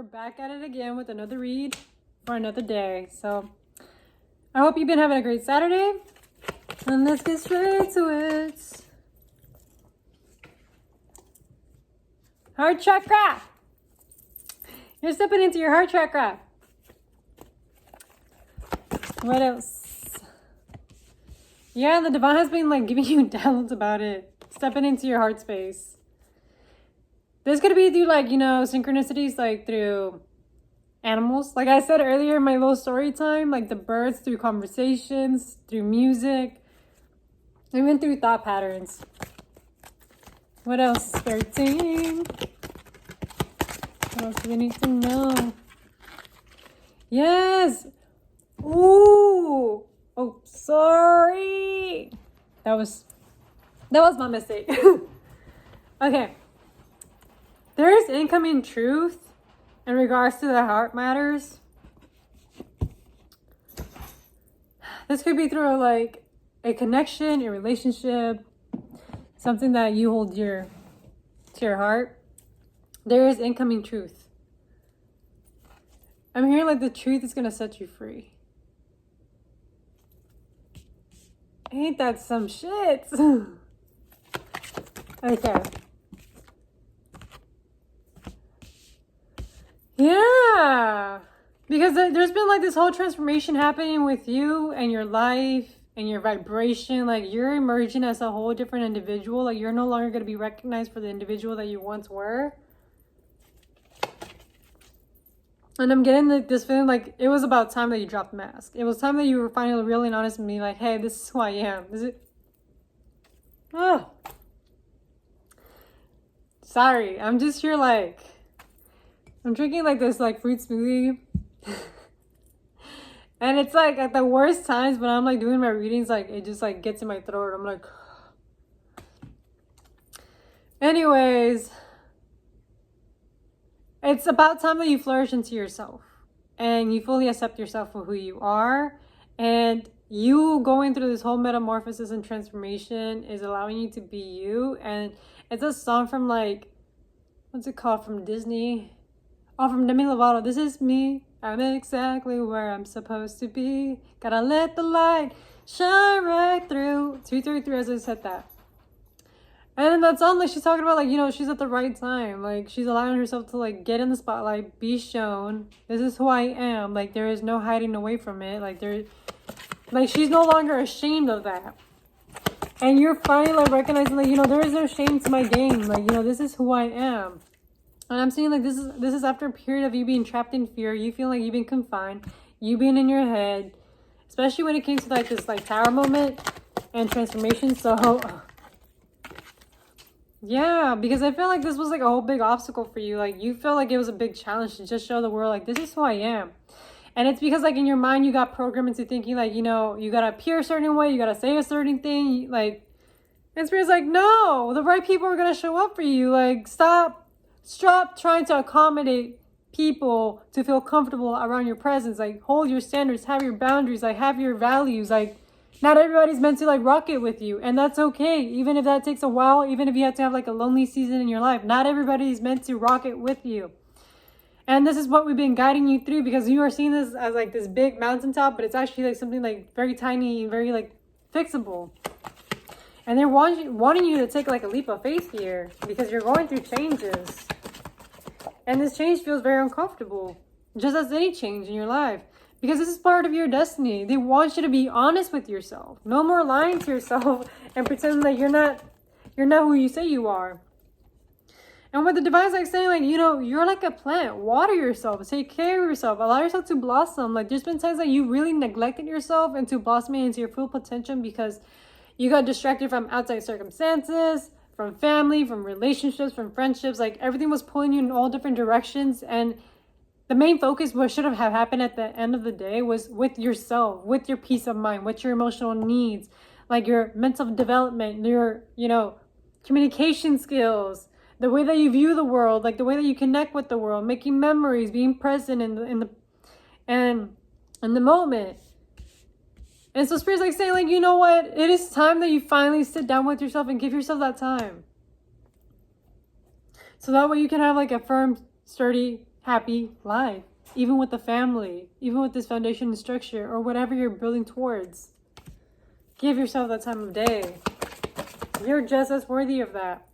we're back at it again with another read for another day. So I hope you've been having a great Saturday. And let's get straight to it. Heart chakra. You're stepping into your heart chakra. What else? Yeah, the divine has been like giving you downloads about it. Stepping into your heart space. This could be through like, synchronicities, like through animals. Like I said earlier in my little story time, like the birds, through conversations, through music, even through thought patterns. What else? 13. What else do we need to know? Yes. Ooh. Oh, sorry. That was my mistake. Okay. There is incoming truth in regards to the heart matters. This could be through like a connection, a relationship, something that you hold dear to your heart. There is incoming truth. I'm hearing like the truth is going to set you free. Ain't that some shit? Okay. Yeah, because there's been like this whole transformation happening with you and your life and your vibration. Like you're emerging as a whole different individual. Like you're no longer going to be recognized for the individual that you once were. And I'm getting this feeling like it was about time that you dropped the mask. It was time that you were finally real and honest with me. Like, hey, this is who I am. Is it? Oh, sorry. I'm just here like. I'm drinking like this like fruit smoothie. And it's like at the worst times when I'm like doing my readings, like it just like gets in my throat. I'm like, anyways, it's about time that you flourish into yourself and you fully accept yourself for who you are. And you going through this whole metamorphosis and transformation is allowing you to be you. And it's a song from like, what's it called, from Disney? Oh, from Demi Lovato. This is me. I'm exactly where I'm supposed to be. Gotta let the light shine right through. 233 as I said that. And in that song, like she's talking about like, she's at the right time. Like she's allowing herself to like get in the spotlight, be shown. This is who I am. Like there is no hiding away from it. Like she's no longer ashamed of that. And you're finally like recognizing like, there is no shame to my game. Like, this is who I am. And I'm seeing like this is after a period of you being trapped in fear. You feel like you've been confined. You being in your head. Especially when it came to like this like tower moment and transformation. So yeah, because I feel like this was like a whole big obstacle for you. Like you felt like it was a big challenge to just show the world like this is who I am. And it's because like in your mind you got programmed into thinking like, you gotta appear a certain way, you gotta say a certain thing. Like, and Spirit's like, no, the right people are gonna show up for you. Like stop trying to accommodate people to feel comfortable around your presence. Like hold your standards, have your boundaries, like have your values. Like not everybody's meant to like rock it with you, and that's okay. Even if that takes a while, even if you have to have like a lonely season in your life, not everybody's meant to rock it with you. And this is what we've been guiding you through, because you are seeing this as like this big mountaintop, but it's actually like something like very tiny, very like fixable. And they're wanting you to take like a leap of faith here, because you're going through changes. And this change feels very uncomfortable, just as any change in your life, because this is part of your destiny. They want you to be honest with yourself. No more lying to yourself and pretending that you're not who you say you are. And what the divine's like saying, like, you're like a plant. Water yourself. Take care of yourself. Allow yourself to blossom. Like, there's been times that you really neglected yourself into blossoming into your full potential because you got distracted from outside circumstances, from family, from relationships, from friendships. Like everything was pulling you in all different directions. And the main focus, what should have happened at the end of the day, was with yourself, with your peace of mind, with your emotional needs, like your mental development, your, communication skills, the way that you view the world, like the way that you connect with the world, making memories, being present in the moment. And so Spirit's like saying, like, you know what? It is time that you finally sit down with yourself and give yourself that time. So that way you can have like a firm, sturdy happy life, even with the family, even with this foundation and structure, or whatever you're building towards. Give yourself that time of day. You're just as worthy of that.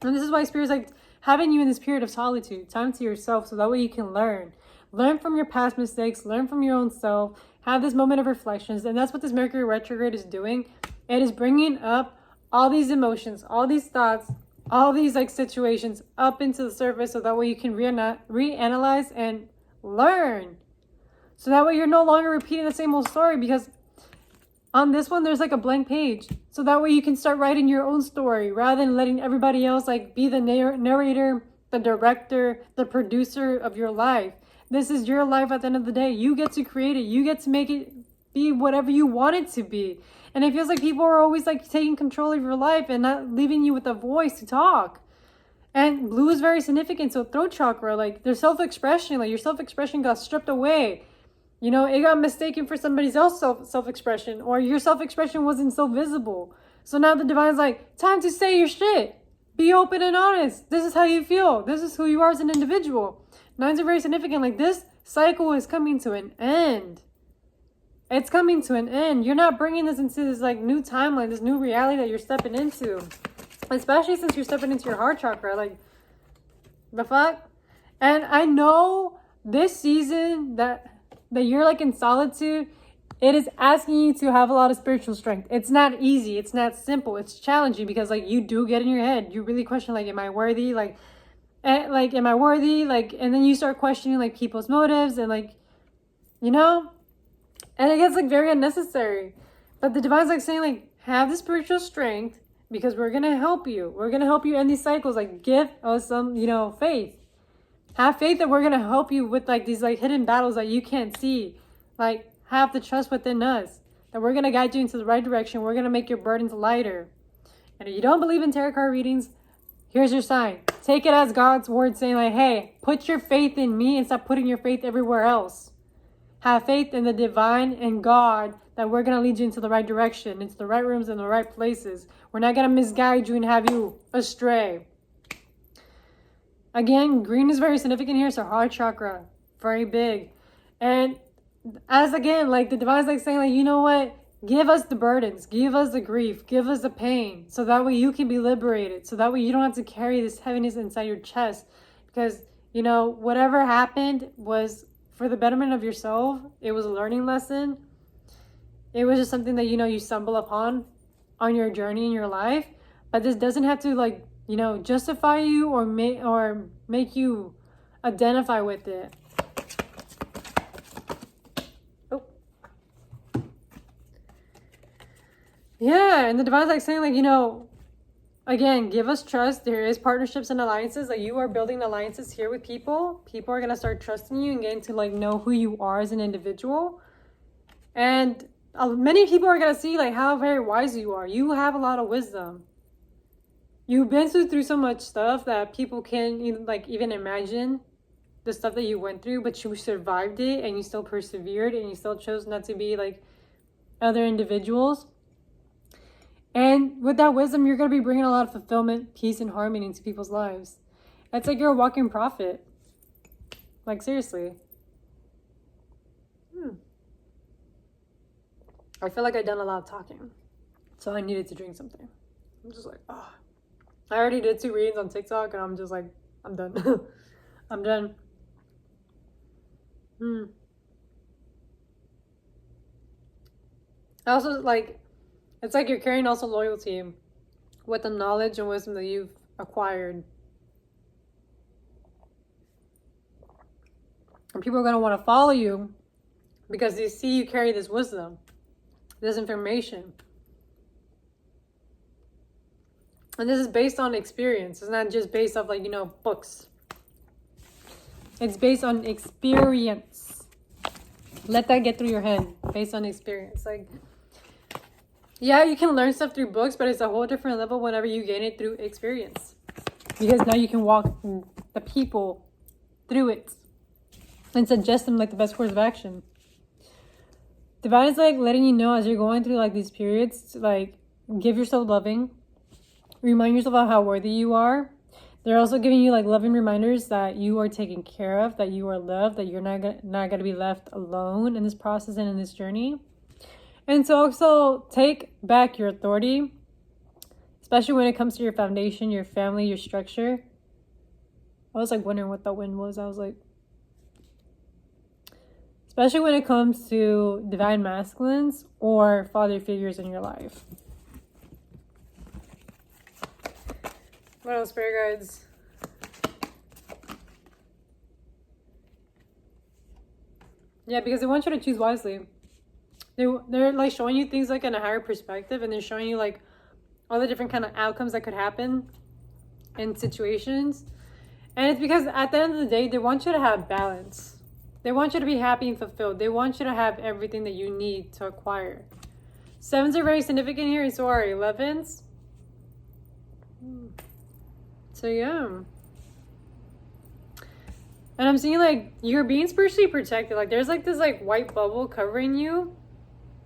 And this is why Spirit's like having you in this period of solitude, time to yourself, so that way you can learn. Learn from your past mistakes, learn from your own self, have this moment of reflections. And that's what this Mercury retrograde is doing. It is bringing up all these emotions, all these thoughts, all these like situations up into the surface, so that way you can reanalyze and learn. So that way you're no longer repeating the same old story, because on this one, there's like a blank page. So that way you can start writing your own story rather than letting everybody else like be the narrator, the director, the producer of your life. This is your life at the end of the day. You get to create it. You get to make it be whatever you want it to be. And it feels like people are always like taking control of your life and not leaving you with a voice to talk. And blue is very significant. So throat chakra, like their self-expression, like your self-expression got stripped away. You know, it got mistaken for somebody else's self-expression, or your self-expression wasn't so visible. So now the divine's like, time to say your shit. Be open and honest. This is how you feel. This is who you are as an individual. Nines are very significant. Like this cycle is coming to an end. It's coming to an end. You're not bringing this into this like new timeline, this new reality that you're stepping into. Especially since you're stepping into your heart chakra. Like, the fuck? And I know this season that you're like in solitude, it is asking you to have a lot of spiritual strength. It's not easy. It's not simple. It's challenging, because like you do get in your head. You really question like, am I worthy? Like, am I worthy? Like, and then you start questioning like people's motives and like, you know, and it gets like very unnecessary. But the divine's like saying like, have the spiritual strength, because we're going to help you. We're going to help you end these cycles. Like, give us some, you know, faith. Have faith that we're going to help you with like these like hidden battles that you can't see. Like, have the trust within us that we're going to guide you into the right direction. We're going to make your burdens lighter. And if you don't believe in tarot card readings, here's your sign. Take it as God's word saying like, hey, put your faith in me and stop putting your faith everywhere else. Have faith in the divine and God that we're going to lead you into the right direction, into the right rooms and the right places. We're not going to misguide you and have you astray. Again, green is very significant here, so heart chakra, very big. And as again, like the divine's like saying like, you know what? Give us the burdens, give us the grief, give us the pain, so that way you can be liberated. So that way you don't have to carry this heaviness inside your chest. Because, you know, whatever happened was for the betterment of yourself. It was a learning lesson. It was just something that, you know, you stumble upon on your journey in your life. But this doesn't have to like, you know, justify you or make you identify with it. Oh. Yeah, and the divine's like saying like, you know, again, give us trust. There is partnerships and alliances. Like you are building alliances here with people. People are going to start trusting you and getting to like know who you are as an individual. And many people are going to see like how very wise you are. You have a lot of wisdom. You've been through so much stuff that people can't even imagine the stuff that you went through, but you survived it and you still persevered and you still chose not to be like other individuals. And with that wisdom, you're going to be bringing a lot of fulfillment, peace, and harmony into people's lives. It's like you're a walking prophet. Like, seriously. I feel like I've done a lot of talking. So I needed to drink something. I'm just like, oh. I already did 2 readings on TikTok and I'm just like, I'm done. I'm done. I also like, it's like you're carrying also loyalty with the knowledge and wisdom that you've acquired. And people are going to want to follow you because they see you carry this wisdom, this information. And this is based on experience. It's not just based off like, you know, books. It's based on experience. Let that get through your head. Based on experience. Like, yeah, you can learn stuff through books, but it's a whole different level whenever you gain it through experience. Because now you can walk the people through it and suggest them like the best course of action. Divine is like letting you know as you're going through like these periods, to, like, give yourself loving. Remind yourself of how worthy you are. They're also giving you like loving reminders that you are taken care of, that you are loved, that you're not going to be left alone in this process and in this journey. And so also take back your authority, especially when it comes to your foundation, your family, your structure. I was like wondering what that wind was. I was like, especially when it comes to divine masculines or father figures in your life. What else, spirit guides? Yeah, because they want you to choose wisely. They're like showing you things like in a higher perspective, and they're showing you like all the different kind of outcomes that could happen in situations. And it's because at the end of the day, they want you to have balance. They want you to be happy and fulfilled. They want you to have everything that you need to acquire. 7s are very significant here, and so are 11s. So yeah. And I'm seeing like you're being spiritually protected. Like there's like this like white bubble covering you.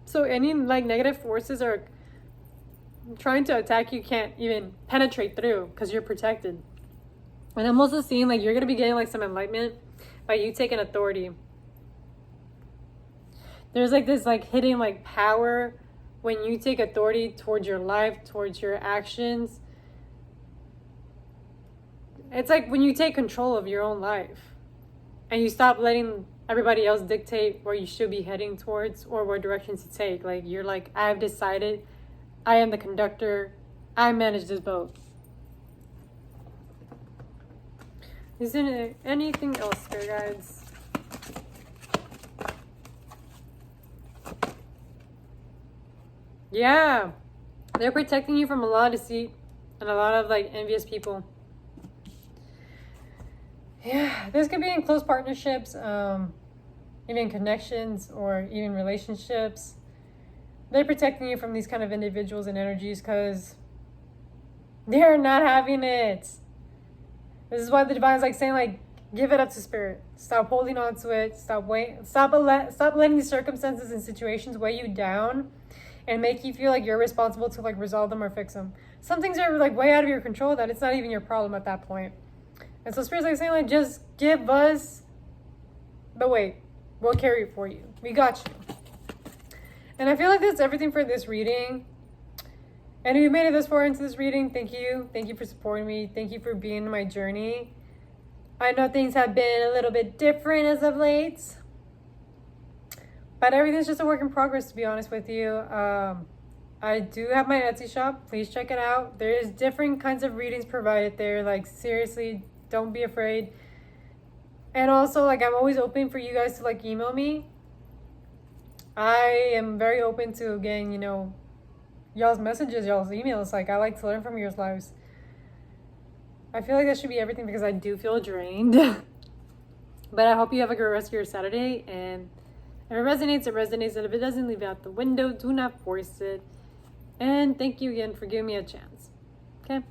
So any like negative forces are trying to attack you can't even penetrate through because you're protected. And I'm also seeing like you're going to be getting like some enlightenment by you taking authority. There's like this like hidden like power when you take authority towards your life, towards your actions. It's like when you take control of your own life and you stop letting everybody else dictate where you should be heading towards or what directions to take. Like you're like, I've decided, I am the conductor, I manage this boat. Is there anything else, spirit guides? Yeah, they're protecting you from a lot of deceit and a lot of like envious people. Yeah, this could be in close partnerships, even connections or even relationships. They're protecting you from these kind of individuals and energies because they're not having it. This is why the divine is like saying like, give it up to spirit. Stop holding on to it. Stop letting the circumstances and situations weigh you down and make you feel like you're responsible to like resolve them or fix them. Some things are like way out of your control that it's not even your problem at that point. And so spirit's like saying like, just give us the weight. We'll carry it for you. We got you. And I feel like that's everything for this reading. And if you made it this far into this reading, thank you. Thank you for supporting me. Thank you for being in my journey. I know things have been a little bit different as of late, but everything's just a work in progress, to be honest with you. I do have my Etsy shop. Please check it out. There's different kinds of readings provided there. Like, seriously, don't be afraid. And also, like, I'm always open for you guys to, like, email me. I am very open to getting, you know, y'all's messages, y'all's emails. Like, I like to learn from your lives. I feel like that should be everything because I do feel drained. But I hope you have a great rest of your Saturday. And if it resonates, it resonates. And if it doesn't, leave it out the window. Do not force it. And thank you again for giving me a chance. Okay?